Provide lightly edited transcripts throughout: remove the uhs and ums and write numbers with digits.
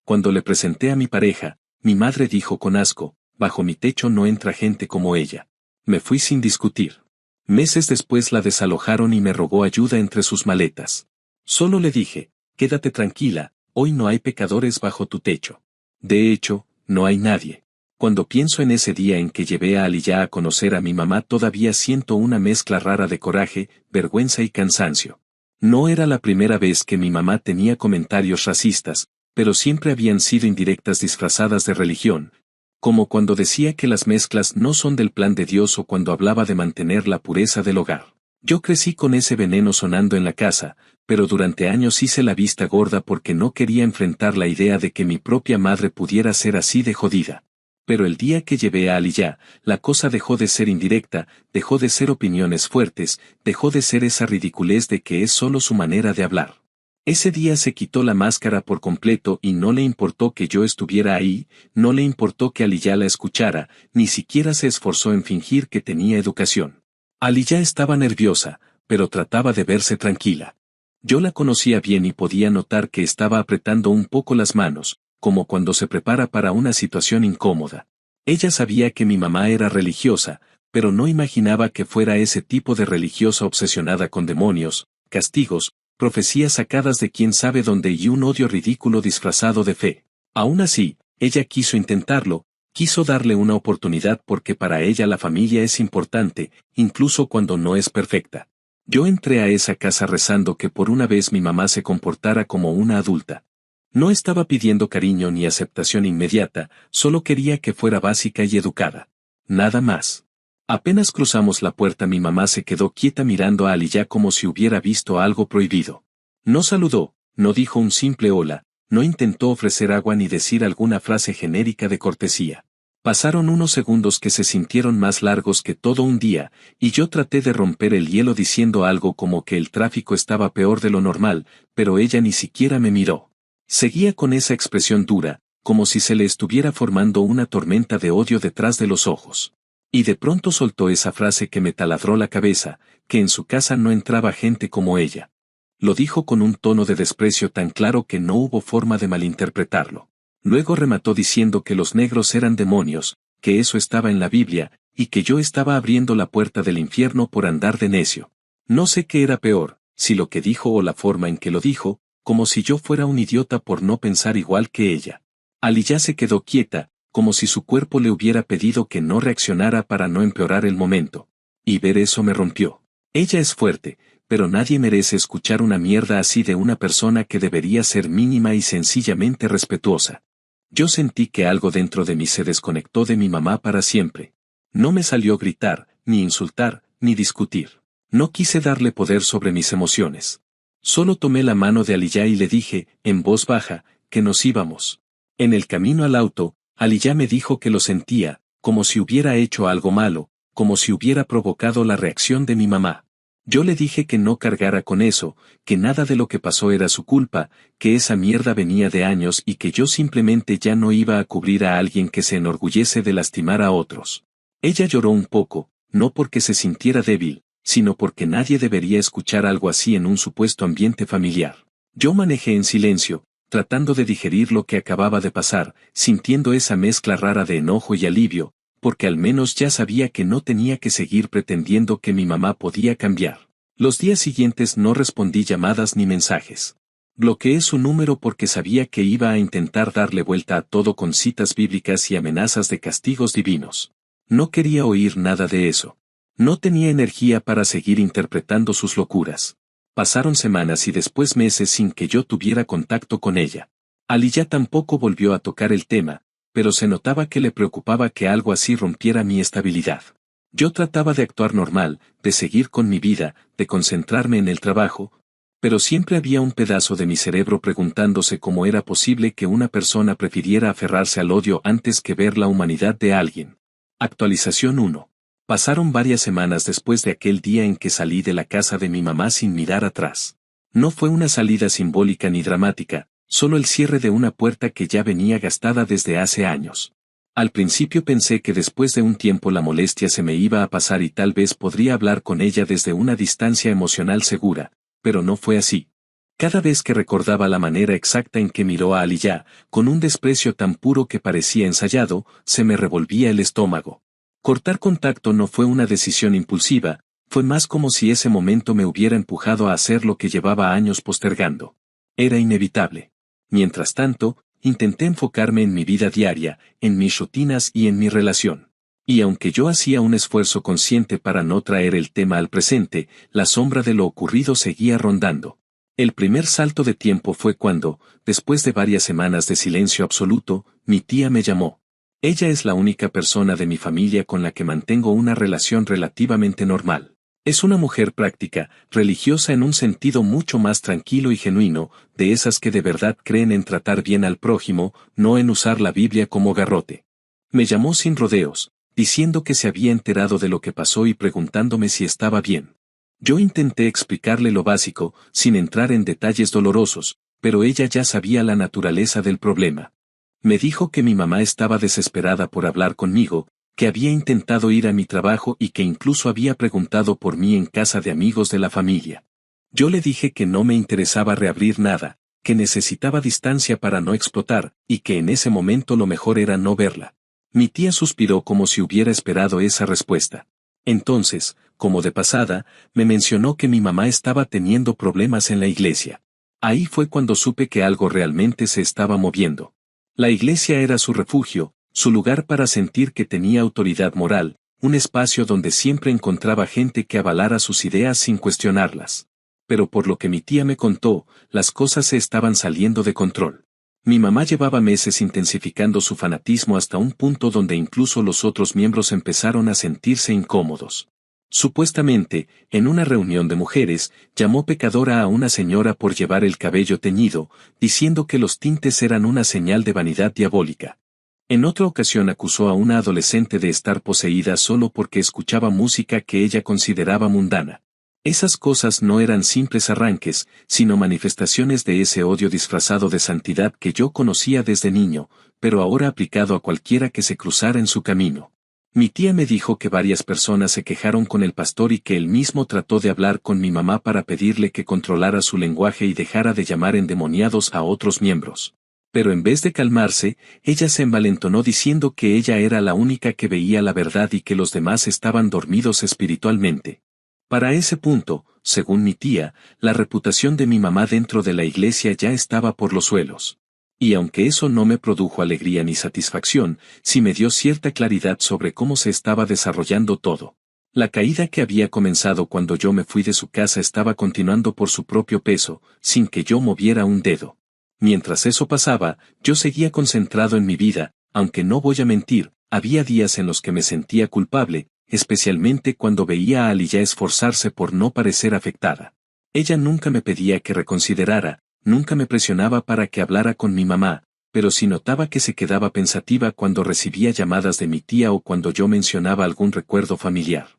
Cuando le presenté a mi pareja, mi madre dijo con asco, bajo mi techo no entra gente como ella. Me fui sin discutir. Meses después la desalojaron y me rogó ayuda entre sus maletas. Solo le dije, quédate tranquila, hoy no hay pecadores bajo tu techo. De hecho, no hay nadie. Cuando pienso en ese día en que llevé a Aliyah a conocer a mi mamá todavía siento una mezcla rara de coraje, vergüenza y cansancio. No era la primera vez que mi mamá tenía comentarios racistas, pero siempre habían sido indirectas disfrazadas de religión, como cuando decía que las mezclas no son del plan de Dios o cuando hablaba de mantener la pureza del hogar. Yo crecí con ese veneno sonando en la casa, pero durante años hice la vista gorda porque no quería enfrentar la idea de que mi propia madre pudiera ser así de jodida. Pero el día que llevé a Aliyah, la cosa dejó de ser indirecta, dejó de ser opiniones fuertes, dejó de ser esa ridiculez de que es solo su manera de hablar. Ese día se quitó la máscara por completo y no le importó que yo estuviera ahí, no le importó que Aliyah la escuchara, ni siquiera se esforzó en fingir que tenía educación. Aliyah estaba nerviosa, pero trataba de verse tranquila. Yo la conocía bien y podía notar que estaba apretando un poco las manos, como cuando se prepara para una situación incómoda. Ella sabía que mi mamá era religiosa, pero no imaginaba que fuera ese tipo de religiosa obsesionada con demonios, castigos, profecías sacadas de quién sabe dónde y un odio ridículo disfrazado de fe. Aún así, ella quiso intentarlo, quiso darle una oportunidad porque para ella la familia es importante, incluso cuando no es perfecta. Yo entré a esa casa rezando que por una vez mi mamá se comportara como una adulta. No estaba pidiendo cariño ni aceptación inmediata, solo quería que fuera básica y educada. Nada más. Apenas cruzamos la puerta mi mamá se quedó quieta mirando a Aliyah como si hubiera visto algo prohibido. No saludó, no dijo un simple hola, no intentó ofrecer agua ni decir alguna frase genérica de cortesía. Pasaron unos segundos que se sintieron más largos que todo un día, y yo traté de romper el hielo diciendo algo como que el tráfico estaba peor de lo normal, pero ella ni siquiera me miró. Seguía con esa expresión dura, como si se le estuviera formando una tormenta de odio detrás de los ojos. Y de pronto soltó esa frase que me taladró la cabeza, que en su casa no entraba gente como ella. Lo dijo con un tono de desprecio tan claro que no hubo forma de malinterpretarlo. Luego remató diciendo que los negros eran demonios, que eso estaba en la Biblia, y que yo estaba abriendo la puerta del infierno por andar de necio. No sé qué era peor, si lo que dijo o la forma en que lo dijo, como si yo fuera un idiota por no pensar igual que ella. Aliyah se quedó quieta, como si su cuerpo le hubiera pedido que no reaccionara para no empeorar el momento. Y ver eso me rompió. Ella es fuerte, pero nadie merece escuchar una mierda así de una persona que debería ser mínima y sencillamente respetuosa. Yo sentí que algo dentro de mí se desconectó de mi mamá para siempre. No me salió gritar, ni insultar, ni discutir. No quise darle poder sobre mis emociones. Solo tomé la mano de Aliyah y le dije, en voz baja, que nos íbamos. En el camino al auto, Aliyah me dijo que lo sentía, como si hubiera hecho algo malo, como si hubiera provocado la reacción de mi mamá. Yo le dije que no cargara con eso, que nada de lo que pasó era su culpa, que esa mierda venía de años y que yo simplemente ya no iba a cubrir a alguien que se enorgullece de lastimar a otros. Ella lloró un poco, no porque se sintiera débil, sino porque nadie debería escuchar algo así en un supuesto ambiente familiar. Yo manejé en silencio, tratando de digerir lo que acababa de pasar, sintiendo esa mezcla rara de enojo y alivio, porque al menos ya sabía que no tenía que seguir pretendiendo que mi mamá podía cambiar. Los días siguientes no respondí llamadas ni mensajes. Bloqueé su número porque sabía que iba a intentar darle vuelta a todo con citas bíblicas y amenazas de castigos divinos. No quería oír nada de eso. No tenía energía para seguir interpretando sus locuras. Pasaron semanas y después meses sin que yo tuviera contacto con ella. Aliyah tampoco volvió a tocar el tema, pero se notaba que le preocupaba que algo así rompiera mi estabilidad. Yo trataba de actuar normal, de seguir con mi vida, de concentrarme en el trabajo, pero siempre había un pedazo de mi cerebro preguntándose cómo era posible que una persona prefiriera aferrarse al odio antes que ver la humanidad de alguien. Actualización 1. Pasaron varias semanas después de aquel día en que salí de la casa de mi mamá sin mirar atrás. No fue una salida simbólica ni dramática, solo el cierre de una puerta que ya venía gastada desde hace años. Al principio pensé que después de un tiempo la molestia se me iba a pasar y tal vez podría hablar con ella desde una distancia emocional segura, pero no fue así. Cada vez que recordaba la manera exacta en que miró a Aliyah, con un desprecio tan puro que parecía ensayado, se me revolvía el estómago. Cortar contacto no fue una decisión impulsiva, fue más como si ese momento me hubiera empujado a hacer lo que llevaba años postergando. Era inevitable. Mientras tanto, intenté enfocarme en mi vida diaria, en mis rutinas y en mi relación. Y aunque yo hacía un esfuerzo consciente para no traer el tema al presente, la sombra de lo ocurrido seguía rondando. El primer salto de tiempo fue cuando, después de varias semanas de silencio absoluto, mi tía me llamó. Ella es la única persona de mi familia con la que mantengo una relación relativamente normal. Es una mujer práctica, religiosa en un sentido mucho más tranquilo y genuino, de esas que de verdad creen en tratar bien al prójimo, no en usar la Biblia como garrote. Me llamó sin rodeos, diciendo que se había enterado de lo que pasó y preguntándome si estaba bien. Yo intenté explicarle lo básico, sin entrar en detalles dolorosos, pero ella ya sabía la naturaleza del problema. Me dijo que mi mamá estaba desesperada por hablar conmigo, que había intentado ir a mi trabajo y que incluso había preguntado por mí en casa de amigos de la familia. Yo le dije que no me interesaba reabrir nada, que necesitaba distancia para no explotar, y que en ese momento lo mejor era no verla. Mi tía suspiró como si hubiera esperado esa respuesta. Entonces, como de pasada, me mencionó que mi mamá estaba teniendo problemas en la iglesia. Ahí fue cuando supe que algo realmente se estaba moviendo. La iglesia era su refugio, su lugar para sentir que tenía autoridad moral, un espacio donde siempre encontraba gente que avalara sus ideas sin cuestionarlas. Pero por lo que mi tía me contó, las cosas se estaban saliendo de control. Mi mamá llevaba meses intensificando su fanatismo hasta un punto donde incluso los otros miembros empezaron a sentirse incómodos. Supuestamente, en una reunión de mujeres, llamó pecadora a una señora por llevar el cabello teñido, diciendo que los tintes eran una señal de vanidad diabólica. En otra ocasión acusó a una adolescente de estar poseída solo porque escuchaba música que ella consideraba mundana. Esas cosas no eran simples arranques, sino manifestaciones de ese odio disfrazado de santidad que yo conocía desde niño, pero ahora aplicado a cualquiera que se cruzara en su camino. Mi tía me dijo que varias personas se quejaron con el pastor y que él mismo trató de hablar con mi mamá para pedirle que controlara su lenguaje y dejara de llamar endemoniados a otros miembros. Pero en vez de calmarse, ella se envalentonó diciendo que ella era la única que veía la verdad y que los demás estaban dormidos espiritualmente. Para ese punto, según mi tía, la reputación de mi mamá dentro de la iglesia ya estaba por los suelos. Y aunque eso no me produjo alegría ni satisfacción, sí me dio cierta claridad sobre cómo se estaba desarrollando todo. La caída que había comenzado cuando yo me fui de su casa estaba continuando por su propio peso, sin que yo moviera un dedo. Mientras eso pasaba, yo seguía concentrado en mi vida, aunque no voy a mentir, había días en los que me sentía culpable, especialmente cuando veía a Aliyah esforzarse por no parecer afectada. Ella nunca me pedía que reconsiderara, nunca me presionaba para que hablara con mi mamá, pero sí notaba que se quedaba pensativa cuando recibía llamadas de mi tía o cuando yo mencionaba algún recuerdo familiar.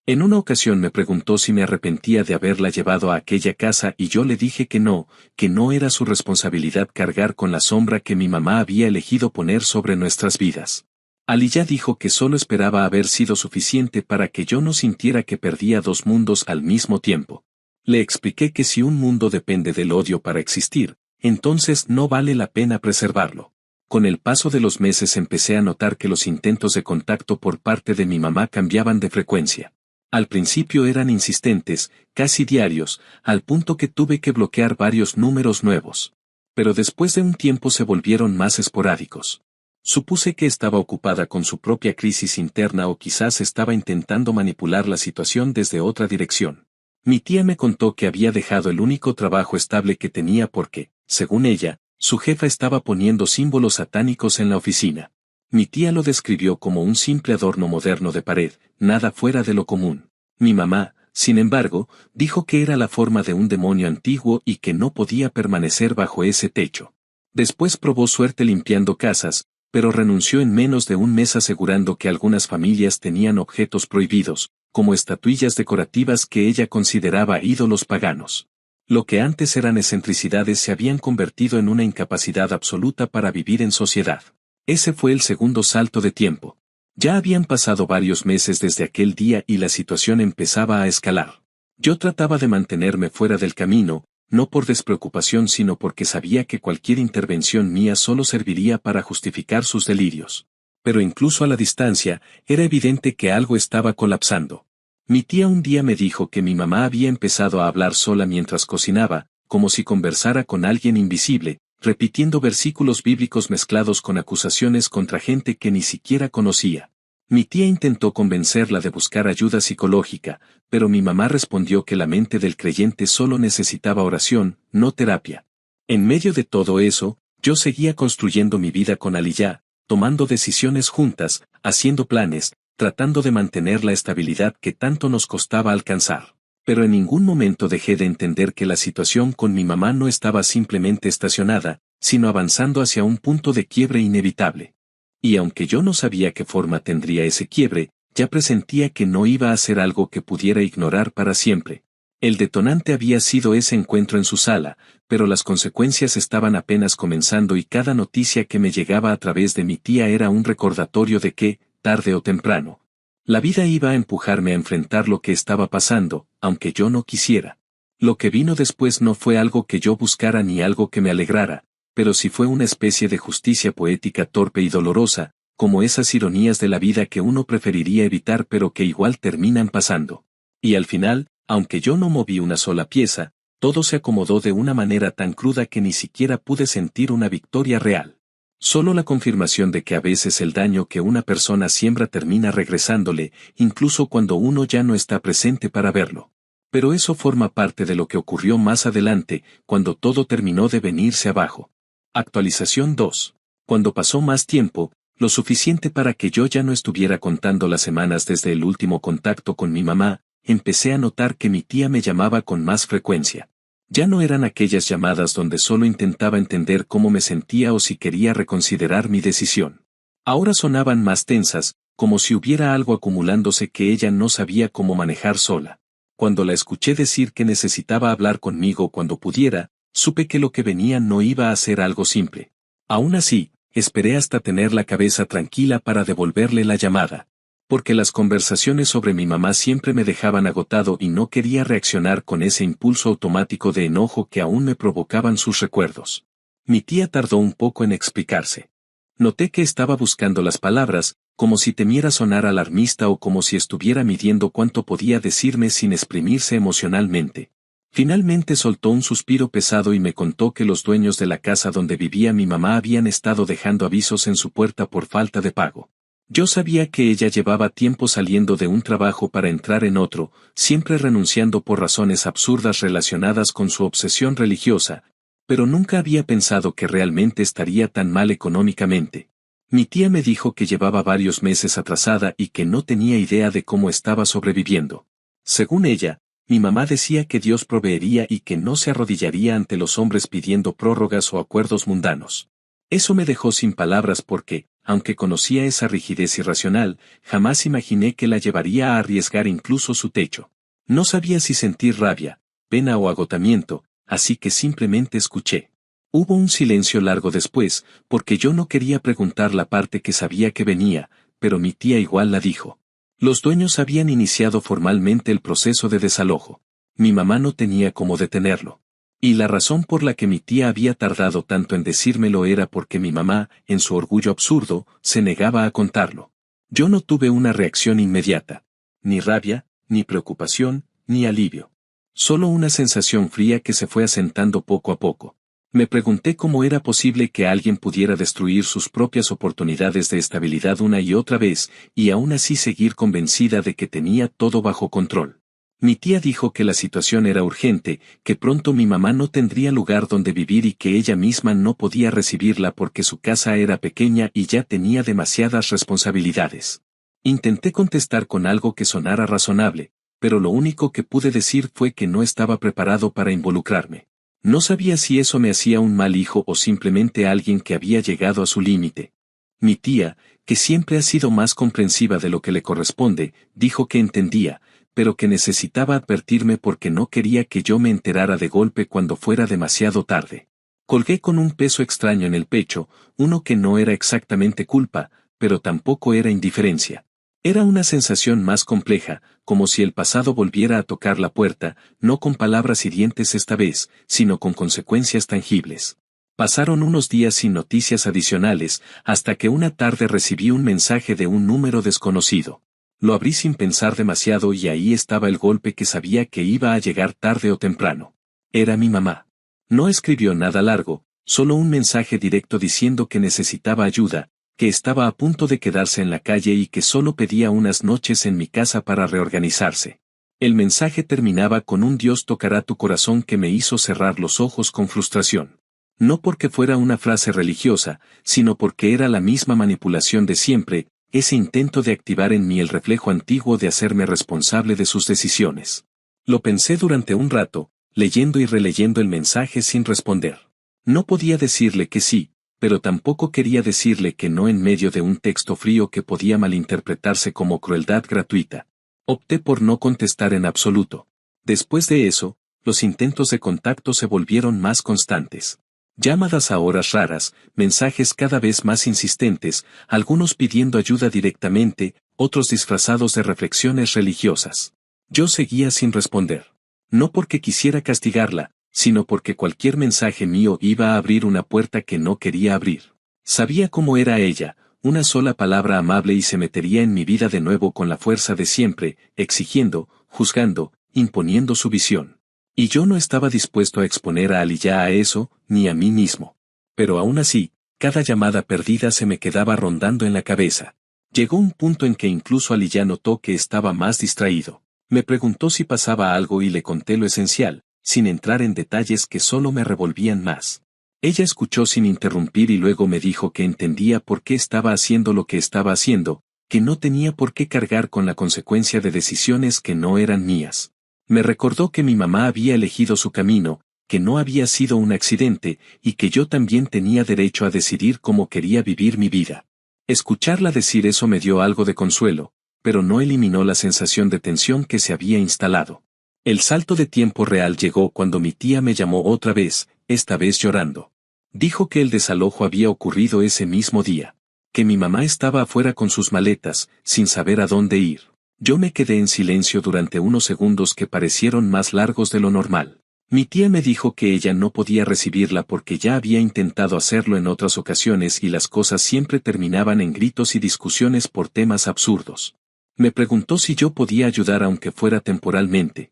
En una ocasión me preguntó si me arrepentía de haberla llevado a aquella casa y yo le dije que no era su responsabilidad cargar con la sombra que mi mamá había elegido poner sobre nuestras vidas. Aliyah dijo que solo esperaba haber sido suficiente para que yo no sintiera que perdía dos mundos al mismo tiempo. Le expliqué que si un mundo depende del odio para existir, entonces no vale la pena preservarlo. Con el paso de los meses empecé a notar que los intentos de contacto por parte de mi mamá cambiaban de frecuencia. Al principio eran insistentes, casi diarios, al punto que tuve que bloquear varios números nuevos. Pero después de un tiempo se volvieron más esporádicos. Supuse que estaba ocupada con su propia crisis interna o quizás estaba intentando manipular la situación desde otra dirección. Mi tía me contó que había dejado el único trabajo estable que tenía porque, según ella, su jefa estaba poniendo símbolos satánicos en la oficina. Mi tía lo describió como un simple adorno moderno de pared, nada fuera de lo común. Mi mamá, sin embargo, dijo que era la forma de un demonio antiguo y que no podía permanecer bajo ese techo. Después probó suerte limpiando casas, pero renunció en menos de un mes asegurando que algunas familias tenían objetos prohibidos, como estatuillas decorativas que ella consideraba ídolos paganos. Lo que antes eran excentricidades se habían convertido en una incapacidad absoluta para vivir en sociedad. Ese fue el segundo salto de tiempo. Ya habían pasado varios meses desde aquel día y la situación empezaba a escalar. Yo trataba de mantenerme fuera del camino, no por despreocupación sino porque sabía que cualquier intervención mía solo serviría para justificar sus delirios. Pero incluso a la distancia, era evidente que algo estaba colapsando. Mi tía un día me dijo que mi mamá había empezado a hablar sola mientras cocinaba, como si conversara con alguien invisible, repitiendo versículos bíblicos mezclados con acusaciones contra gente que ni siquiera conocía. Mi tía intentó convencerla de buscar ayuda psicológica, pero mi mamá respondió que la mente del creyente solo necesitaba oración, no terapia. En medio de todo eso, yo seguía construyendo mi vida con Aliyah, tomando decisiones juntas, haciendo planes, tratando de mantener la estabilidad que tanto nos costaba alcanzar. Pero en ningún momento dejé de entender que la situación con mi mamá no estaba simplemente estacionada, sino avanzando hacia un punto de quiebre inevitable. Y aunque yo no sabía qué forma tendría ese quiebre, ya presentía que no iba a ser algo que pudiera ignorar para siempre. El detonante había sido ese encuentro en su sala, pero las consecuencias estaban apenas comenzando y cada noticia que me llegaba a través de mi tía era un recordatorio de que, tarde o temprano, la vida iba a empujarme a enfrentar lo que estaba pasando, aunque yo no quisiera. Lo que vino después no fue algo que yo buscara ni algo que me alegrara, pero sí fue una especie de justicia poética torpe y dolorosa, como esas ironías de la vida que uno preferiría evitar pero que igual terminan pasando. Y al final, aunque yo no moví una sola pieza, todo se acomodó de una manera tan cruda que ni siquiera pude sentir una victoria real. Solo la confirmación de que a veces el daño que una persona siembra termina regresándole, incluso cuando uno ya no está presente para verlo. Pero eso forma parte de lo que ocurrió más adelante, cuando todo terminó de venirse abajo. Actualización 2. Cuando pasó más tiempo, lo suficiente para que yo ya no estuviera contando las semanas desde el último contacto con mi mamá, empecé a notar que mi tía me llamaba con más frecuencia. Ya no eran aquellas llamadas donde solo intentaba entender cómo me sentía o si quería reconsiderar mi decisión. Ahora sonaban más tensas, como si hubiera algo acumulándose que ella no sabía cómo manejar sola. Cuando la escuché decir que necesitaba hablar conmigo cuando pudiera, supe que lo que venía no iba a ser algo simple. Aún así, esperé hasta tener la cabeza tranquila para devolverle la llamada. Porque las conversaciones sobre mi mamá siempre me dejaban agotado y no quería reaccionar con ese impulso automático de enojo que aún me provocaban sus recuerdos. Mi tía tardó un poco en explicarse. Noté que estaba buscando las palabras, como si temiera sonar alarmista o como si estuviera midiendo cuánto podía decirme sin exprimirse emocionalmente. Finalmente soltó un suspiro pesado y me contó que los dueños de la casa donde vivía mi mamá habían estado dejando avisos en su puerta por falta de pago. Yo sabía que ella llevaba tiempo saliendo de un trabajo para entrar en otro, siempre renunciando por razones absurdas relacionadas con su obsesión religiosa, pero nunca había pensado que realmente estaría tan mal económicamente. Mi tía me dijo que llevaba varios meses atrasada y que no tenía idea de cómo estaba sobreviviendo. Según ella, mi mamá decía que Dios proveería y que no se arrodillaría ante los hombres pidiendo prórrogas o acuerdos mundanos. Eso me dejó sin palabras porque, aunque conocía esa rigidez irracional, jamás imaginé que la llevaría a arriesgar incluso su techo. No sabía si sentir rabia, pena o agotamiento, así que simplemente escuché. Hubo un silencio largo después, porque yo no quería preguntar la parte que sabía que venía, pero mi tía igual la dijo. Los dueños habían iniciado formalmente el proceso de desalojo. Mi mamá no tenía cómo detenerlo. Y la razón por la que mi tía había tardado tanto en decírmelo era porque mi mamá, en su orgullo absurdo, se negaba a contarlo. Yo no tuve una reacción inmediata. Ni rabia, ni preocupación, ni alivio. Solo una sensación fría que se fue asentando poco a poco. Me pregunté cómo era posible que alguien pudiera destruir sus propias oportunidades de estabilidad una y otra vez, y aún así seguir convencida de que tenía todo bajo control. Mi tía dijo que la situación era urgente, que pronto mi mamá no tendría lugar donde vivir y que ella misma no podía recibirla porque su casa era pequeña y ya tenía demasiadas responsabilidades. Intenté contestar con algo que sonara razonable, pero lo único que pude decir fue que no estaba preparado para involucrarme. No sabía si eso me hacía un mal hijo o simplemente alguien que había llegado a su límite. Mi tía, que siempre ha sido más comprensiva de lo que le corresponde, dijo que entendía, pero que necesitaba advertirme porque no quería que yo me enterara de golpe cuando fuera demasiado tarde. Colgué con un peso extraño en el pecho, uno que no era exactamente culpa, pero tampoco era indiferencia. Era una sensación más compleja, como si el pasado volviera a tocar la puerta, no con palabras hirientes esta vez, sino con consecuencias tangibles. Pasaron unos días sin noticias adicionales, hasta que una tarde recibí un mensaje de un número desconocido. Lo abrí sin pensar demasiado y ahí estaba el golpe que sabía que iba a llegar tarde o temprano. Era mi mamá. No escribió nada largo, solo un mensaje directo diciendo que necesitaba ayuda, que estaba a punto de quedarse en la calle y que solo pedía unas noches en mi casa para reorganizarse. El mensaje terminaba con un Dios tocará tu corazón que me hizo cerrar los ojos con frustración. No porque fuera una frase religiosa, sino porque era la misma manipulación de siempre, ese intento de activar en mí el reflejo antiguo de hacerme responsable de sus decisiones. Lo pensé durante un rato, leyendo y releyendo el mensaje sin responder. No podía decirle que sí, pero tampoco quería decirle que no en medio de un texto frío que podía malinterpretarse como crueldad gratuita. Opté por no contestar en absoluto. Después de eso, los intentos de contacto se volvieron más constantes. Llamadas a horas raras, mensajes cada vez más insistentes, algunos pidiendo ayuda directamente, otros disfrazados de reflexiones religiosas. Yo seguía sin responder. No porque quisiera castigarla, sino porque cualquier mensaje mío iba a abrir una puerta que no quería abrir. Sabía cómo era ella, una sola palabra amable y se metería en mi vida de nuevo con la fuerza de siempre, exigiendo, juzgando, imponiendo su visión. Y yo no estaba dispuesto a exponer a Aliyah a eso, ni a mí mismo. Pero aún así, cada llamada perdida se me quedaba rondando en la cabeza. Llegó un punto en que incluso Aliyah notó que estaba más distraído. Me preguntó si pasaba algo y le conté lo esencial, sin entrar en detalles que solo me revolvían más. Ella escuchó sin interrumpir y luego me dijo que entendía por qué estaba haciendo lo que estaba haciendo, que no tenía por qué cargar con la consecuencia de decisiones que no eran mías. Me recordó que mi mamá había elegido su camino, que no había sido un accidente, y que yo también tenía derecho a decidir cómo quería vivir mi vida. Escucharla decir eso me dio algo de consuelo, pero no eliminó la sensación de tensión que se había instalado. El salto de tiempo real llegó cuando mi tía me llamó otra vez, esta vez llorando. Dijo que el desalojo había ocurrido ese mismo día, que mi mamá estaba afuera con sus maletas, sin saber a dónde ir. Yo me quedé en silencio durante unos segundos que parecieron más largos de lo normal. Mi tía me dijo que ella no podía recibirla porque ya había intentado hacerlo en otras ocasiones y las cosas siempre terminaban en gritos y discusiones por temas absurdos. Me preguntó si yo podía ayudar aunque fuera temporalmente.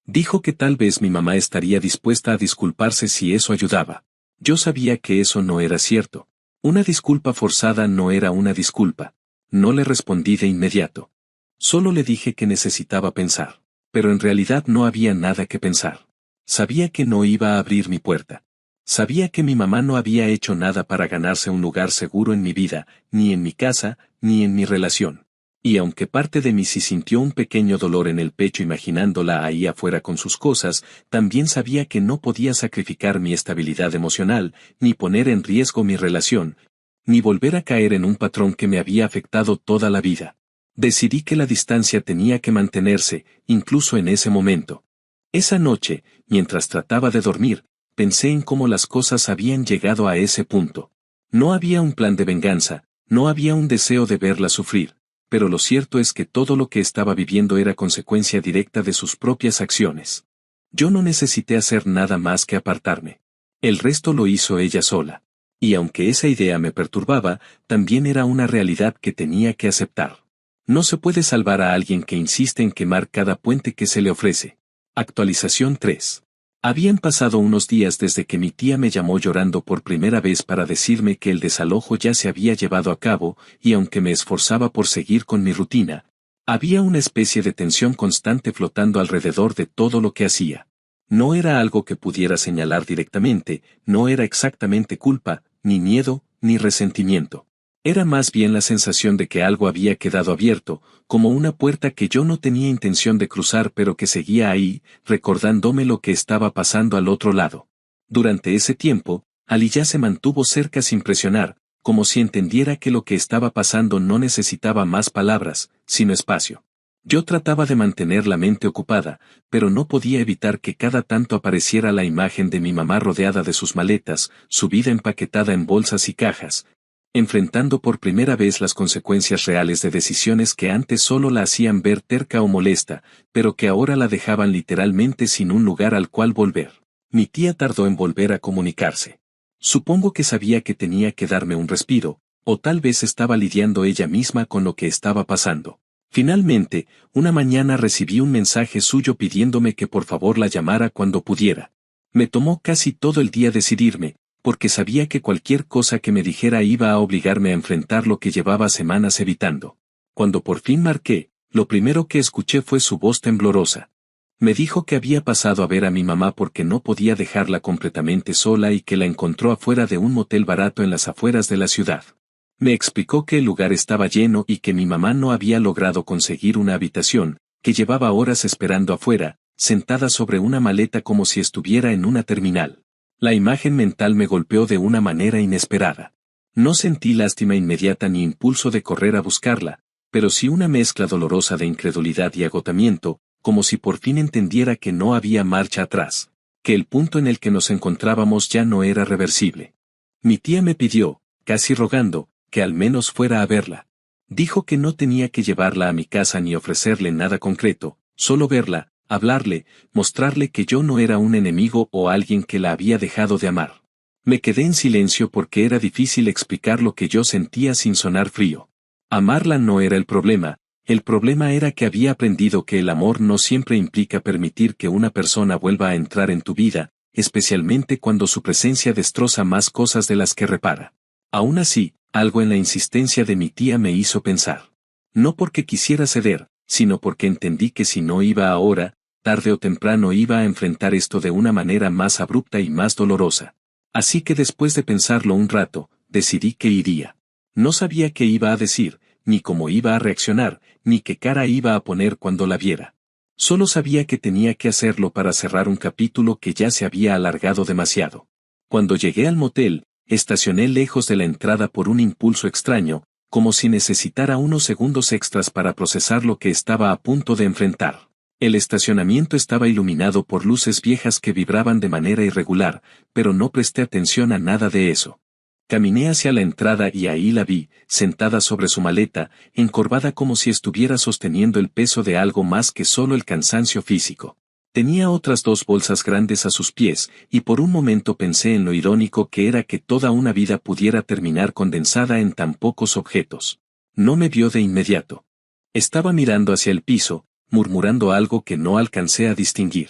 Dijo que tal vez mi mamá estaría dispuesta a disculparse si eso ayudaba. Yo sabía que eso no era cierto. Una disculpa forzada no era una disculpa. No le respondí de inmediato. Solo le dije que necesitaba pensar. Pero en realidad no había nada que pensar. Sabía que no iba a abrir mi puerta. Sabía que mi mamá no había hecho nada para ganarse un lugar seguro en mi vida, ni en mi casa, ni en mi relación. Y aunque parte de mí sí sintió un pequeño dolor en el pecho imaginándola ahí afuera con sus cosas, también sabía que no podía sacrificar mi estabilidad emocional, ni poner en riesgo mi relación, ni volver a caer en un patrón que me había afectado toda la vida. Decidí que la distancia tenía que mantenerse, incluso en ese momento. Esa noche, mientras trataba de dormir, pensé en cómo las cosas habían llegado a ese punto. No había un plan de venganza, no había un deseo de verla sufrir, pero lo cierto es que todo lo que estaba viviendo era consecuencia directa de sus propias acciones. Yo no necesité hacer nada más que apartarme. El resto lo hizo ella sola. Y aunque esa idea me perturbaba, también era una realidad que tenía que aceptar. No se puede salvar a alguien que insiste en quemar cada puente que se le ofrece. Actualización 3. Habían pasado unos días desde que mi tía me llamó llorando por primera vez para decirme que el desalojo ya se había llevado a cabo, y aunque me esforzaba por seguir con mi rutina, había una especie de tensión constante flotando alrededor de todo lo que hacía. No era algo que pudiera señalar directamente, no era exactamente culpa, ni miedo, ni resentimiento. Era más bien la sensación de que algo había quedado abierto, como una puerta que yo no tenía intención de cruzar pero que seguía ahí, recordándome lo que estaba pasando al otro lado. Durante ese tiempo, Aliyah se mantuvo cerca sin presionar, como si entendiera que lo que estaba pasando no necesitaba más palabras, sino espacio. Yo trataba de mantener la mente ocupada, pero no podía evitar que cada tanto apareciera la imagen de mi mamá rodeada de sus maletas, su vida empaquetada en bolsas y cajas, enfrentando por primera vez las consecuencias reales de decisiones que antes solo la hacían ver terca o molesta, pero que ahora la dejaban literalmente sin un lugar al cual volver. Mi tía tardó en volver a comunicarse. Supongo que sabía que tenía que darme un respiro, o tal vez estaba lidiando ella misma con lo que estaba pasando. Finalmente, una mañana recibí un mensaje suyo pidiéndome que por favor la llamara cuando pudiera. Me tomó casi todo el día decidirme, porque sabía que cualquier cosa que me dijera iba a obligarme a enfrentar lo que llevaba semanas evitando. Cuando por fin marqué, lo primero que escuché fue su voz temblorosa. Me dijo que había pasado a ver a mi mamá porque no podía dejarla completamente sola y que la encontró afuera de un motel barato en las afueras de la ciudad. Me explicó que el lugar estaba lleno y que mi mamá no había logrado conseguir una habitación, que llevaba horas esperando afuera, sentada sobre una maleta como si estuviera en una terminal. La imagen mental me golpeó de una manera inesperada. No sentí lástima inmediata ni impulso de correr a buscarla, pero sí una mezcla dolorosa de incredulidad y agotamiento, como si por fin entendiera que no había marcha atrás, que el punto en el que nos encontrábamos ya no era reversible. Mi tía me pidió, casi rogando, que al menos fuera a verla. Dijo que no tenía que llevarla a mi casa ni ofrecerle nada concreto, solo verla, hablarle, mostrarle que yo no era un enemigo o alguien que la había dejado de amar. Me quedé en silencio porque era difícil explicar lo que yo sentía sin sonar frío. Amarla no era el problema era que había aprendido que el amor no siempre implica permitir que una persona vuelva a entrar en tu vida, especialmente cuando su presencia destroza más cosas de las que repara. Aún así, algo en la insistencia de mi tía me hizo pensar. No porque quisiera ceder, sino porque entendí que si no iba ahora, tarde o temprano iba a enfrentar esto de una manera más abrupta y más dolorosa. Así que después de pensarlo un rato, decidí que iría. No sabía qué iba a decir, ni cómo iba a reaccionar, ni qué cara iba a poner cuando la viera. Solo sabía que tenía que hacerlo para cerrar un capítulo que ya se había alargado demasiado. Cuando llegué al motel, estacioné lejos de la entrada por un impulso extraño, como si necesitara unos segundos extras para procesar lo que estaba a punto de enfrentar. El estacionamiento estaba iluminado por luces viejas que vibraban de manera irregular, pero no presté atención a nada de eso. Caminé hacia la entrada y ahí la vi, sentada sobre su maleta, encorvada como si estuviera sosteniendo el peso de algo más que solo el cansancio físico. Tenía otras 2 bolsas grandes a sus pies, y por un momento pensé en lo irónico que era que toda una vida pudiera terminar condensada en tan pocos objetos. No me vio de inmediato. Estaba mirando hacia el piso, murmurando algo que no alcancé a distinguir.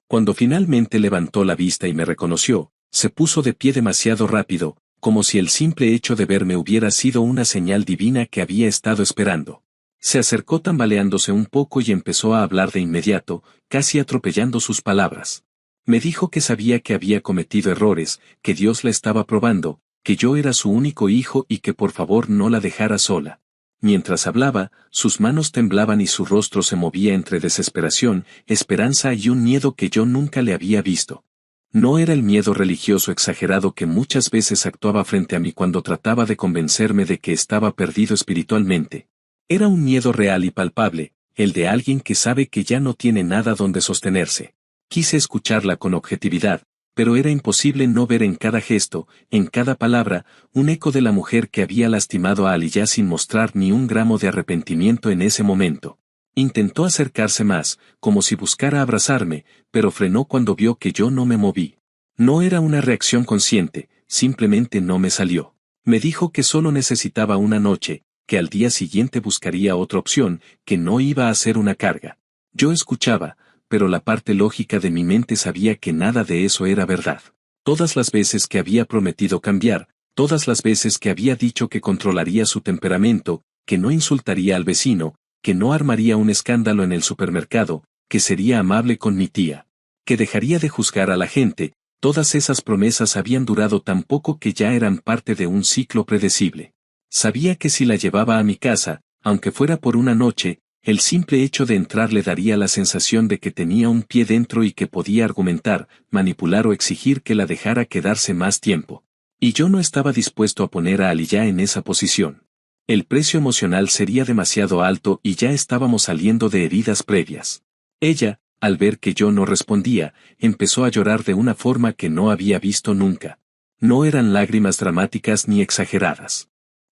Cuando finalmente levantó la vista y me reconoció, se puso de pie demasiado rápido, como si el simple hecho de verme hubiera sido una señal divina que había estado esperando. Se acercó tambaleándose un poco y empezó a hablar de inmediato, casi atropellando sus palabras. Me dijo que sabía que había cometido errores, que Dios la estaba probando, que yo era su único hijo y que por favor no la dejara sola. Mientras hablaba, sus manos temblaban y su rostro se movía entre desesperación, esperanza y un miedo que yo nunca le había visto. No era el miedo religioso exagerado que muchas veces actuaba frente a mí cuando trataba de convencerme de que estaba perdido espiritualmente. Era un miedo real y palpable, el de alguien que sabe que ya no tiene nada donde sostenerse. Quise escucharla con objetividad, pero era imposible no ver en cada gesto, en cada palabra, un eco de la mujer que había lastimado a Aliyah sin mostrar ni un gramo de arrepentimiento en ese momento. Intentó acercarse más, como si buscara abrazarme, pero frenó cuando vio que yo no me moví. No era una reacción consciente, simplemente no me salió. Me dijo que solo necesitaba una noche, que al día siguiente buscaría otra opción, que no iba a ser una carga. Yo escuchaba, pero la parte lógica de mi mente sabía que nada de eso era verdad. Todas las veces que había prometido cambiar, todas las veces que había dicho que controlaría su temperamento, que no insultaría al vecino, que no armaría un escándalo en el supermercado, que sería amable con mi tía, que dejaría de juzgar a la gente, todas esas promesas habían durado tan poco que ya eran parte de un ciclo predecible. Sabía que si la llevaba a mi casa, aunque fuera por una noche, el simple hecho de entrar le daría la sensación de que tenía un pie dentro y que podía argumentar, manipular o exigir que la dejara quedarse más tiempo. Y yo no estaba dispuesto a poner a Aliyah en esa posición. El precio emocional sería demasiado alto y ya estábamos saliendo de heridas previas. Ella, al ver que yo no respondía, empezó a llorar de una forma que no había visto nunca. No eran lágrimas dramáticas ni exageradas.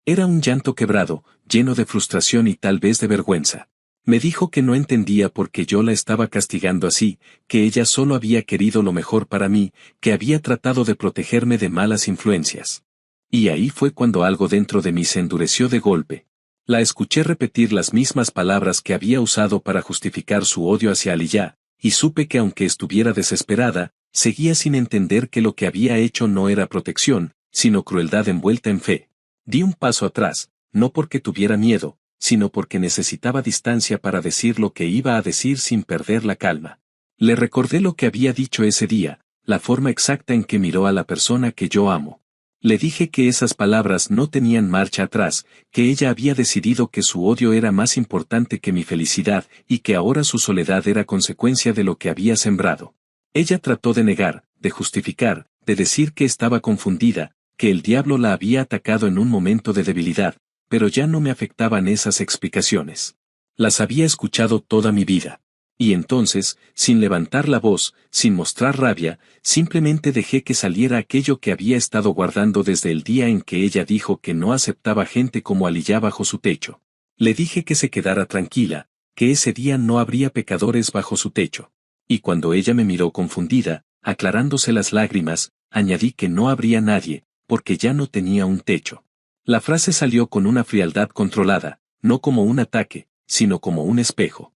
Era un llanto quebrado, lleno de frustración y tal vez de vergüenza. Me dijo que no entendía por qué yo la estaba castigando así, que ella solo había querido lo mejor para mí, que había tratado de protegerme de malas influencias. Y ahí fue cuando algo dentro de mí se endureció de golpe. La escuché repetir las mismas palabras que había usado para justificar su odio hacia Aliyah, y supe que aunque estuviera desesperada, seguía sin entender que lo que había hecho no era protección, sino crueldad envuelta en fe. Di un paso atrás, no porque tuviera miedo, sino porque necesitaba distancia para decir lo que iba a decir sin perder la calma. Le recordé lo que había dicho ese día, la forma exacta en que miró a la persona que yo amo. Le dije que esas palabras no tenían marcha atrás, que ella había decidido que su odio era más importante que mi felicidad y que ahora su soledad era consecuencia de lo que había sembrado. Ella trató de negar, de justificar, de decir que estaba confundida, que el diablo la había atacado en un momento de debilidad, pero ya no me afectaban esas explicaciones. Las había escuchado toda mi vida. Y entonces, sin levantar la voz, sin mostrar rabia, simplemente dejé que saliera aquello que había estado guardando desde el día en que ella dijo que no aceptaba gente como Aliyah bajo su techo. Le dije que se quedara tranquila, que ese día no habría pecadores bajo su techo. Y cuando ella me miró confundida, aclarándose las lágrimas, añadí que no habría nadie, porque ya no tenía un techo. La frase salió con una frialdad controlada, no como un ataque, sino como un espejo.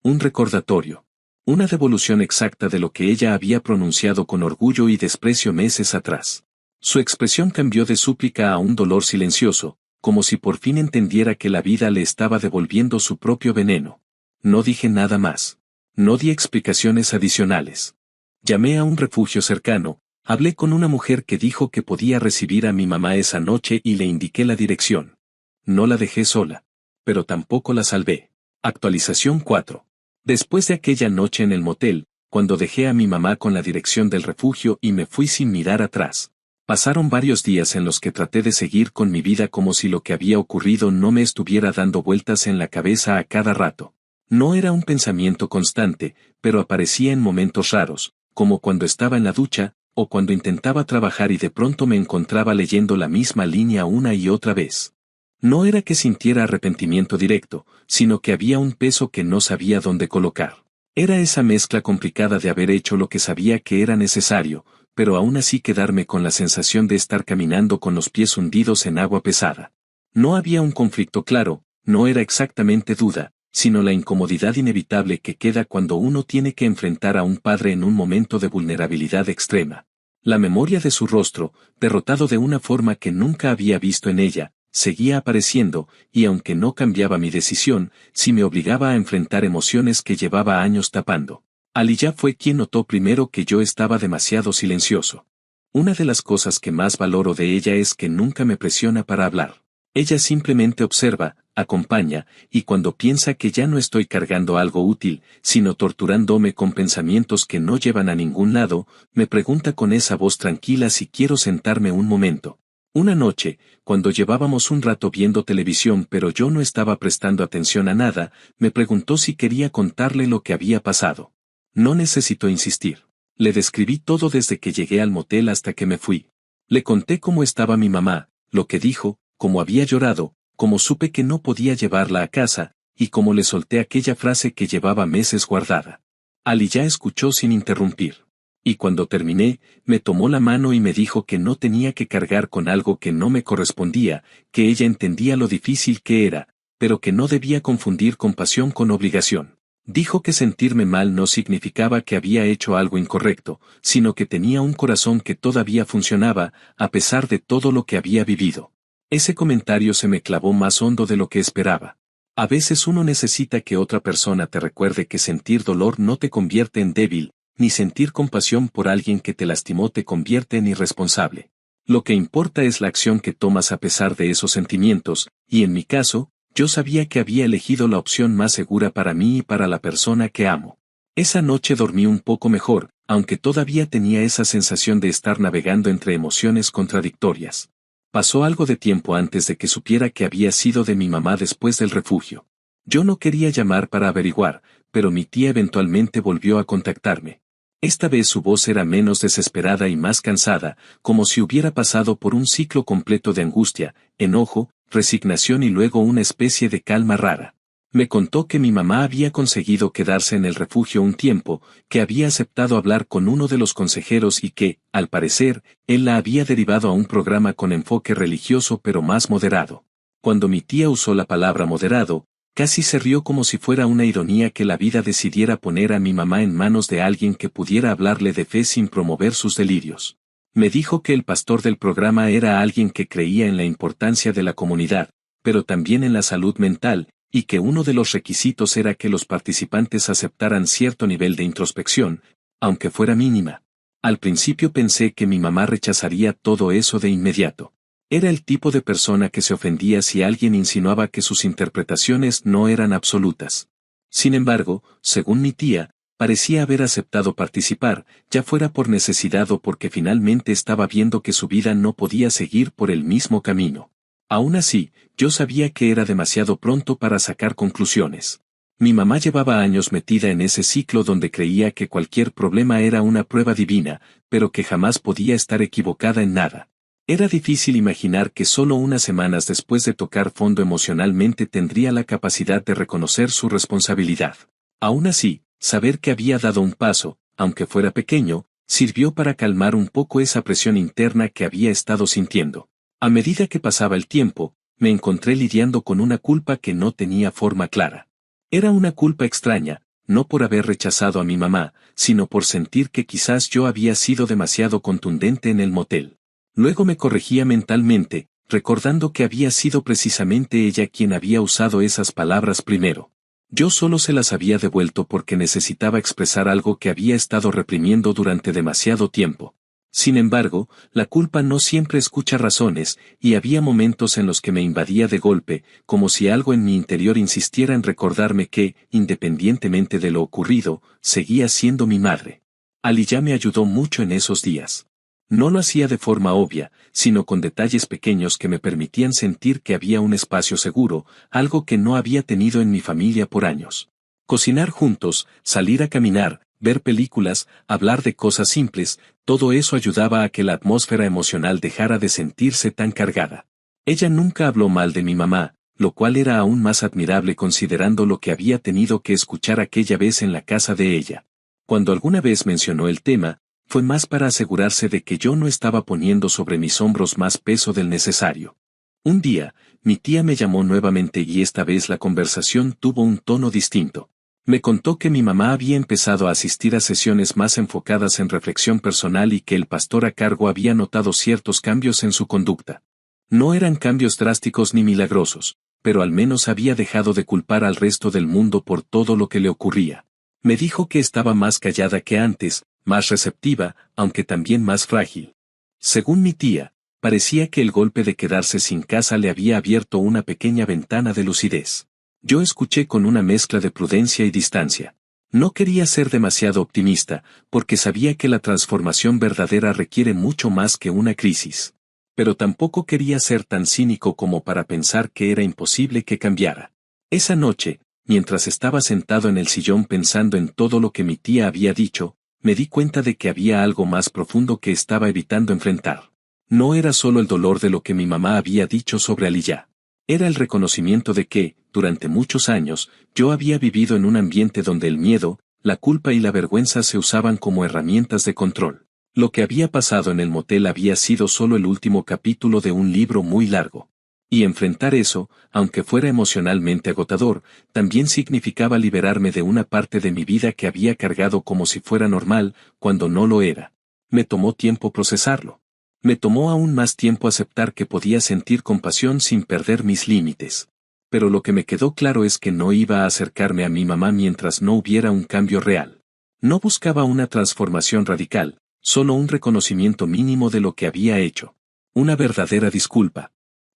Un recordatorio. Una devolución exacta de lo que ella había pronunciado con orgullo y desprecio meses atrás. Su expresión cambió de súplica a un dolor silencioso, como si por fin entendiera que la vida le estaba devolviendo su propio veneno. No dije nada más. No di explicaciones adicionales. Llamé a un refugio cercano, hablé con una mujer que dijo que podía recibir a mi mamá esa noche y le indiqué la dirección. No la dejé sola. Pero tampoco la salvé. Actualización 4. Después de aquella noche en el motel, cuando dejé a mi mamá con la dirección del refugio y me fui sin mirar atrás. Pasaron varios días en los que traté de seguir con mi vida como si lo que había ocurrido no me estuviera dando vueltas en la cabeza a cada rato. No era un pensamiento constante, pero aparecía en momentos raros, como cuando estaba en la ducha, o cuando intentaba trabajar y de pronto me encontraba leyendo la misma línea una y otra vez. No era que sintiera arrepentimiento directo, sino que había un peso que no sabía dónde colocar. Era esa mezcla complicada de haber hecho lo que sabía que era necesario, pero aún así quedarme con la sensación de estar caminando con los pies hundidos en agua pesada. No había un conflicto claro, no era exactamente duda, sino la incomodidad inevitable que queda cuando uno tiene que enfrentar a un padre en un momento de vulnerabilidad extrema. La memoria de su rostro, derrotado de una forma que nunca había visto en ella, seguía apareciendo, y aunque no cambiaba mi decisión, sí me obligaba a enfrentar emociones que llevaba años tapando. Aliyah fue quien notó primero que yo estaba demasiado silencioso. Una de las cosas que más valoro de ella es que nunca me presiona para hablar. Ella simplemente observa, acompaña, y cuando piensa que ya no estoy cargando algo útil, sino torturándome con pensamientos que no llevan a ningún lado, me pregunta con esa voz tranquila si quiero sentarme un momento. Una noche, cuando llevábamos un rato viendo televisión pero yo no estaba prestando atención a nada, me preguntó si quería contarle lo que había pasado. No necesitó insistir. Le describí todo desde que llegué al motel hasta que me fui. Le conté cómo estaba mi mamá, lo que dijo, cómo había llorado, cómo supe que no podía llevarla a casa, y cómo le solté aquella frase que llevaba meses guardada. Aliyah escuchó sin interrumpir. Y cuando terminé, me tomó la mano y me dijo que no tenía que cargar con algo que no me correspondía, que ella entendía lo difícil que era, pero que no debía confundir compasión con obligación. Dijo que sentirme mal no significaba que había hecho algo incorrecto, sino que tenía un corazón que todavía funcionaba, a pesar de todo lo que había vivido. Ese comentario se me clavó más hondo de lo que esperaba. A veces uno necesita que otra persona te recuerde que sentir dolor no te convierte en débil, ni sentir compasión por alguien que te lastimó te convierte en irresponsable. Lo que importa es la acción que tomas a pesar de esos sentimientos, y en mi caso, yo sabía que había elegido la opción más segura para mí y para la persona que amo. Esa noche dormí un poco mejor, aunque todavía tenía esa sensación de estar navegando entre emociones contradictorias. Pasó algo de tiempo antes de que supiera que había sido de mi mamá después del refugio. Yo no quería llamar para averiguar, pero mi tía eventualmente volvió a contactarme. Esta vez su voz era menos desesperada y más cansada, como si hubiera pasado por un ciclo completo de angustia, enojo, resignación y luego una especie de calma rara. Me contó que mi mamá había conseguido quedarse en el refugio un tiempo, que había aceptado hablar con uno de los consejeros y que, al parecer, él la había derivado a un programa con enfoque religioso pero más moderado. Cuando mi tía usó la palabra moderado, casi se rió como si fuera una ironía que la vida decidiera poner a mi mamá en manos de alguien que pudiera hablarle de fe sin promover sus delirios. Me dijo que el pastor del programa era alguien que creía en la importancia de la comunidad, pero también en la salud mental, y que uno de los requisitos era que los participantes aceptaran cierto nivel de introspección, aunque fuera mínima. Al principio pensé que mi mamá rechazaría todo eso de inmediato. Era el tipo de persona que se ofendía si alguien insinuaba que sus interpretaciones no eran absolutas. Sin embargo, según mi tía, parecía haber aceptado participar, ya fuera por necesidad o porque finalmente estaba viendo que su vida no podía seguir por el mismo camino. Aún así, yo sabía que era demasiado pronto para sacar conclusiones. Mi mamá llevaba años metida en ese ciclo donde creía que cualquier problema era una prueba divina, pero que jamás podía estar equivocada en nada. Era difícil imaginar que solo unas semanas después de tocar fondo emocionalmente tendría la capacidad de reconocer su responsabilidad. Aún así, saber que había dado un paso, aunque fuera pequeño, sirvió para calmar un poco esa presión interna que había estado sintiendo. A medida que pasaba el tiempo, me encontré lidiando con una culpa que no tenía forma clara. Era una culpa extraña, no por haber rechazado a mi mamá, sino por sentir que quizás yo había sido demasiado contundente en el motel. Luego me corregía mentalmente, recordando que había sido precisamente ella quien había usado esas palabras primero. Yo solo se las había devuelto porque necesitaba expresar algo que había estado reprimiendo durante demasiado tiempo. Sin embargo, la culpa no siempre escucha razones, y había momentos en los que me invadía de golpe, como si algo en mi interior insistiera en recordarme que, independientemente de lo ocurrido, seguía siendo mi madre. Aliyah me ayudó mucho en esos días. No lo hacía de forma obvia, sino con detalles pequeños que me permitían sentir que había un espacio seguro, algo que no había tenido en mi familia por años. Cocinar juntos, salir a caminar, ver películas, hablar de cosas simples, todo eso ayudaba a que la atmósfera emocional dejara de sentirse tan cargada. Ella nunca habló mal de mi mamá, lo cual era aún más admirable considerando lo que había tenido que escuchar aquella vez en la casa de ella. Cuando alguna vez mencionó el tema, fue más para asegurarse de que yo no estaba poniendo sobre mis hombros más peso del necesario. Un día, mi tía me llamó nuevamente y esta vez la conversación tuvo un tono distinto. Me contó que mi mamá había empezado a asistir a sesiones más enfocadas en reflexión personal y que el pastor a cargo había notado ciertos cambios en su conducta. No eran cambios drásticos ni milagrosos, pero al menos había dejado de culpar al resto del mundo por todo lo que le ocurría. Me dijo que estaba más callada que antes, más receptiva, aunque también más frágil. Según mi tía, parecía que el golpe de quedarse sin casa le había abierto una pequeña ventana de lucidez. Yo escuché con una mezcla de prudencia y distancia. No quería ser demasiado optimista, porque sabía que la transformación verdadera requiere mucho más que una crisis. Pero tampoco quería ser tan cínico como para pensar que era imposible que cambiara. Esa noche, mientras estaba sentado en el sillón pensando en todo lo que mi tía había dicho, me di cuenta de que había algo más profundo que estaba evitando enfrentar. No era solo el dolor de lo que mi mamá había dicho sobre Aliyah. Era el reconocimiento de que, durante muchos años, yo había vivido en un ambiente donde el miedo, la culpa y la vergüenza se usaban como herramientas de control. Lo que había pasado en el motel había sido solo el último capítulo de un libro muy largo. Y enfrentar eso, aunque fuera emocionalmente agotador, también significaba liberarme de una parte de mi vida que había cargado como si fuera normal, cuando no lo era. Me tomó tiempo procesarlo. Me tomó aún más tiempo aceptar que podía sentir compasión sin perder mis límites. Pero lo que me quedó claro es que no iba a acercarme a mi mamá mientras no hubiera un cambio real. No buscaba una transformación radical, solo un reconocimiento mínimo de lo que había hecho. Una verdadera disculpa.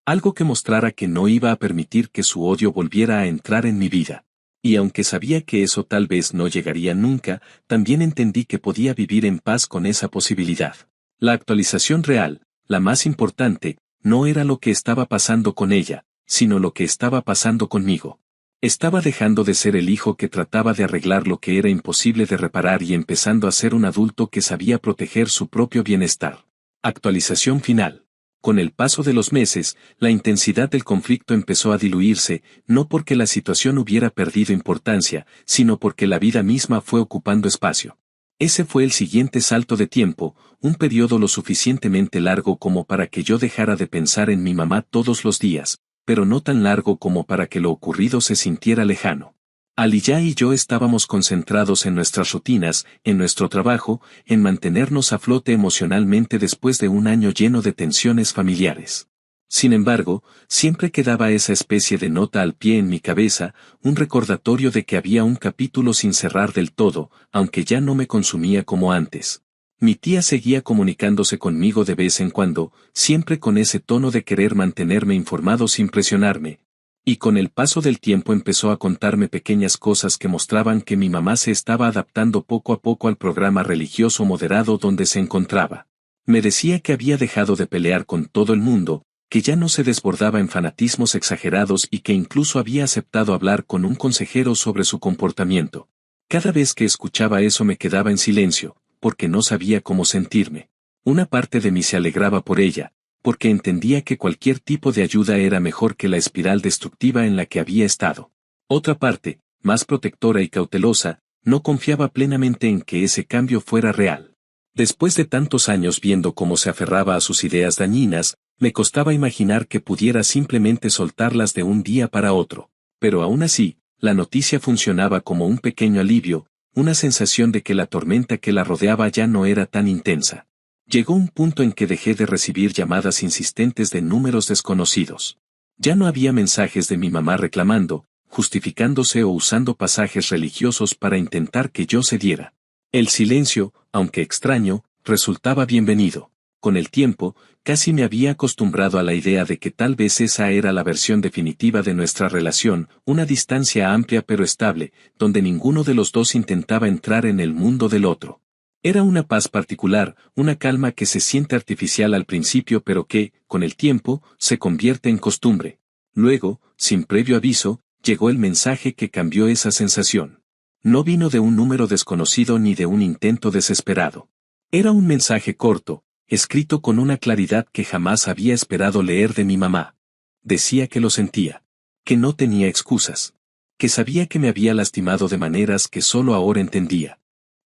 Algo que mostrara que no iba a permitir que su odio volviera a entrar en mi vida. Y aunque sabía que eso tal vez no llegaría nunca, también entendí que podía vivir en paz con esa posibilidad. La actualización real, la más importante, no era lo que estaba pasando con ella, sino lo que estaba pasando conmigo. Estaba dejando de ser el hijo que trataba de arreglar lo que era imposible de reparar y empezando a ser un adulto que sabía proteger su propio bienestar. Actualización final. Con el paso de los meses, la intensidad del conflicto empezó a diluirse, no porque la situación hubiera perdido importancia, sino porque la vida misma fue ocupando espacio. Ese fue el siguiente salto de tiempo, un periodo lo suficientemente largo como para que yo dejara de pensar en mi mamá todos los días, pero no tan largo como para que lo ocurrido se sintiera lejano. Aliyah y yo estábamos concentrados en nuestras rutinas, en nuestro trabajo, en mantenernos a flote emocionalmente después de un año lleno de tensiones familiares. Sin embargo, siempre quedaba esa especie de nota al pie en mi cabeza, un recordatorio de que había un capítulo sin cerrar del todo, aunque ya no me consumía como antes. Mi tía seguía comunicándose conmigo de vez en cuando, siempre con ese tono de querer mantenerme informado sin presionarme. Y con el paso del tiempo empezó a contarme pequeñas cosas que mostraban que mi mamá se estaba adaptando poco a poco al programa religioso moderado donde se encontraba. Me decía que había dejado de pelear con todo el mundo, que ya no se desbordaba en fanatismos exagerados y que incluso había aceptado hablar con un consejero sobre su comportamiento. Cada vez que escuchaba eso me quedaba en silencio, porque no sabía cómo sentirme. Una parte de mí se alegraba por ella, porque entendía que cualquier tipo de ayuda era mejor que la espiral destructiva en la que había estado. Otra parte, más protectora y cautelosa, no confiaba plenamente en que ese cambio fuera real. Después de tantos años viendo cómo se aferraba a sus ideas dañinas, me costaba imaginar que pudiera simplemente soltarlas de un día para otro. Pero aún así, la noticia funcionaba como un pequeño alivio, una sensación de que la tormenta que la rodeaba ya no era tan intensa. Llegó un punto en que dejé de recibir llamadas insistentes de números desconocidos. Ya no había mensajes de mi mamá reclamando, justificándose o usando pasajes religiosos para intentar que yo cediera. El silencio, aunque extraño, resultaba bienvenido. Con el tiempo, casi me había acostumbrado a la idea de que tal vez esa era la versión definitiva de nuestra relación, una distancia amplia pero estable, donde ninguno de los dos intentaba entrar en el mundo del otro. Era una paz particular, una calma que se siente artificial al principio pero que, con el tiempo, se convierte en costumbre. Luego, sin previo aviso, llegó el mensaje que cambió esa sensación. No vino de un número desconocido ni de un intento desesperado. Era un mensaje corto, escrito con una claridad que jamás había esperado leer de mi mamá. Decía que lo sentía, que no tenía excusas, que sabía que me había lastimado de maneras que solo ahora entendía,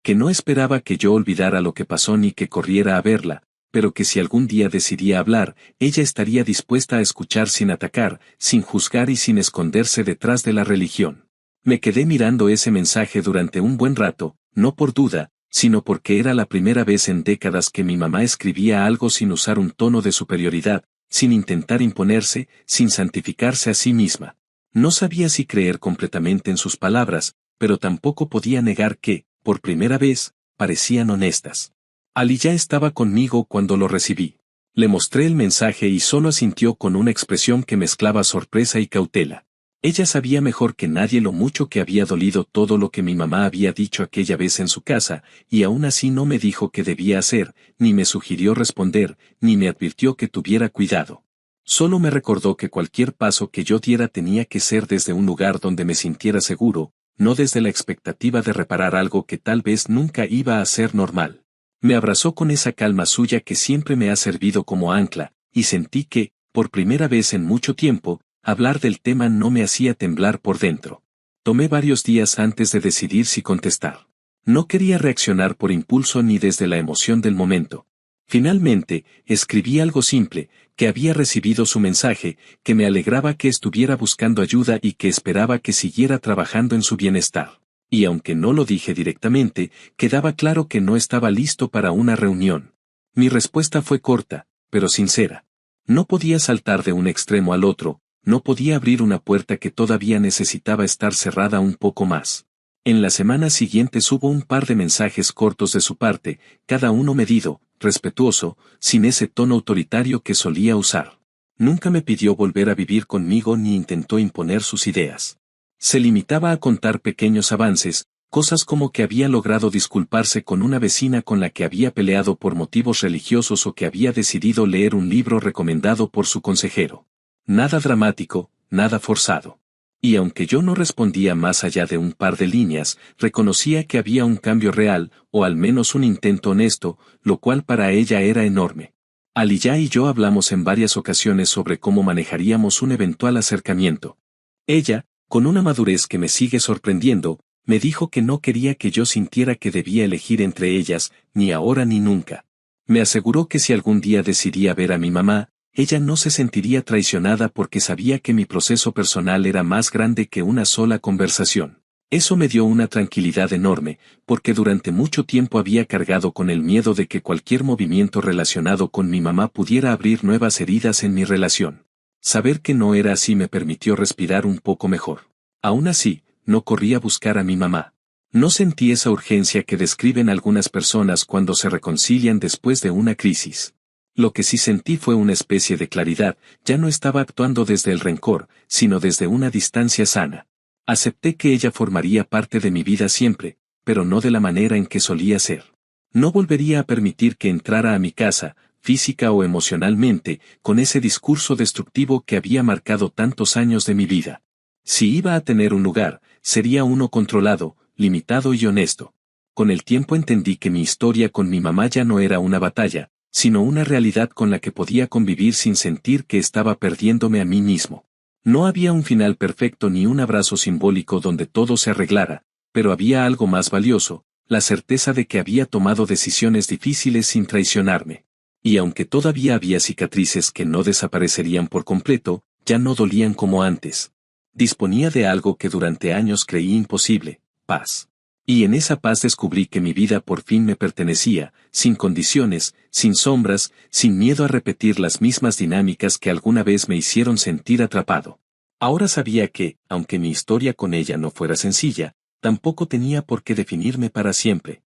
que no esperaba que yo olvidara lo que pasó ni que corriera a verla, pero que si algún día decidía hablar, ella estaría dispuesta a escuchar sin atacar, sin juzgar y sin esconderse detrás de la religión. Me quedé mirando ese mensaje durante un buen rato, no por duda, sino porque era la primera vez en décadas que mi mamá escribía algo sin usar un tono de superioridad, sin intentar imponerse, sin santificarse a sí misma. No sabía si creer completamente en sus palabras, pero tampoco podía negar que, por primera vez, parecían honestas. Aliyah estaba conmigo cuando lo recibí. Le mostré el mensaje y solo asintió con una expresión que mezclaba sorpresa y cautela. Ella sabía mejor que nadie lo mucho que había dolido todo lo que mi mamá había dicho aquella vez en su casa, y aún así no me dijo qué debía hacer, ni me sugirió responder, ni me advirtió que tuviera cuidado. Solo me recordó que cualquier paso que yo diera tenía que ser desde un lugar donde me sintiera seguro, no desde la expectativa de reparar algo que tal vez nunca iba a ser normal. Me abrazó con esa calma suya que siempre me ha servido como ancla, y sentí que, por primera vez en mucho tiempo, hablar del tema no me hacía temblar por dentro. Tomé varios días antes de decidir si contestar. No quería reaccionar por impulso ni desde la emoción del momento. Finalmente, escribí algo simple, que había recibido su mensaje, que me alegraba que estuviera buscando ayuda y que esperaba que siguiera trabajando en su bienestar. Y aunque no lo dije directamente, quedaba claro que no estaba listo para una reunión. Mi respuesta fue corta, pero sincera. No podía saltar de un extremo al otro, no podía abrir una puerta que todavía necesitaba estar cerrada un poco más. En las semanas siguientes hubo un par de mensajes cortos de su parte, cada uno medido, respetuoso, sin ese tono autoritario que solía usar. Nunca me pidió volver a vivir conmigo ni intentó imponer sus ideas. Se limitaba a contar pequeños avances, cosas como que había logrado disculparse con una vecina con la que había peleado por motivos religiosos o que había decidido leer un libro recomendado por su consejero. Nada dramático, nada forzado. Y aunque yo no respondía más allá de un par de líneas, reconocía que había un cambio real, o al menos un intento honesto, lo cual para ella era enorme. Aliyah y yo hablamos en varias ocasiones sobre cómo manejaríamos un eventual acercamiento. Ella, con una madurez que me sigue sorprendiendo, me dijo que no quería que yo sintiera que debía elegir entre ellas, ni ahora ni nunca. Me aseguró que si algún día decidía ver a mi mamá, ella no se sentiría traicionada porque sabía que mi proceso personal era más grande que una sola conversación. Eso me dio una tranquilidad enorme, porque durante mucho tiempo había cargado con el miedo de que cualquier movimiento relacionado con mi mamá pudiera abrir nuevas heridas en mi relación. Saber que no era así me permitió respirar un poco mejor. Aún así, no corrí a buscar a mi mamá. No sentí esa urgencia que describen algunas personas cuando se reconcilian después de una crisis. Lo que sí sentí fue una especie de claridad, ya no estaba actuando desde el rencor, sino desde una distancia sana. Acepté que ella formaría parte de mi vida siempre, pero no de la manera en que solía ser. No volvería a permitir que entrara a mi casa, física o emocionalmente, con ese discurso destructivo que había marcado tantos años de mi vida. Si iba a tener un lugar, sería uno controlado, limitado y honesto. Con el tiempo entendí que mi historia con mi mamá ya no era una batalla, sino una realidad con la que podía convivir sin sentir que estaba perdiéndome a mí mismo. No había un final perfecto ni un abrazo simbólico donde todo se arreglara, pero había algo más valioso, la certeza de que había tomado decisiones difíciles sin traicionarme. Y aunque todavía había cicatrices que no desaparecerían por completo, ya no dolían como antes. Disponía de algo que durante años creí imposible, paz. Y en esa paz descubrí que mi vida por fin me pertenecía, sin condiciones, sin sombras, sin miedo a repetir las mismas dinámicas que alguna vez me hicieron sentir atrapado. Ahora sabía que, aunque mi historia con ella no fuera sencilla, tampoco tenía por qué definirme para siempre.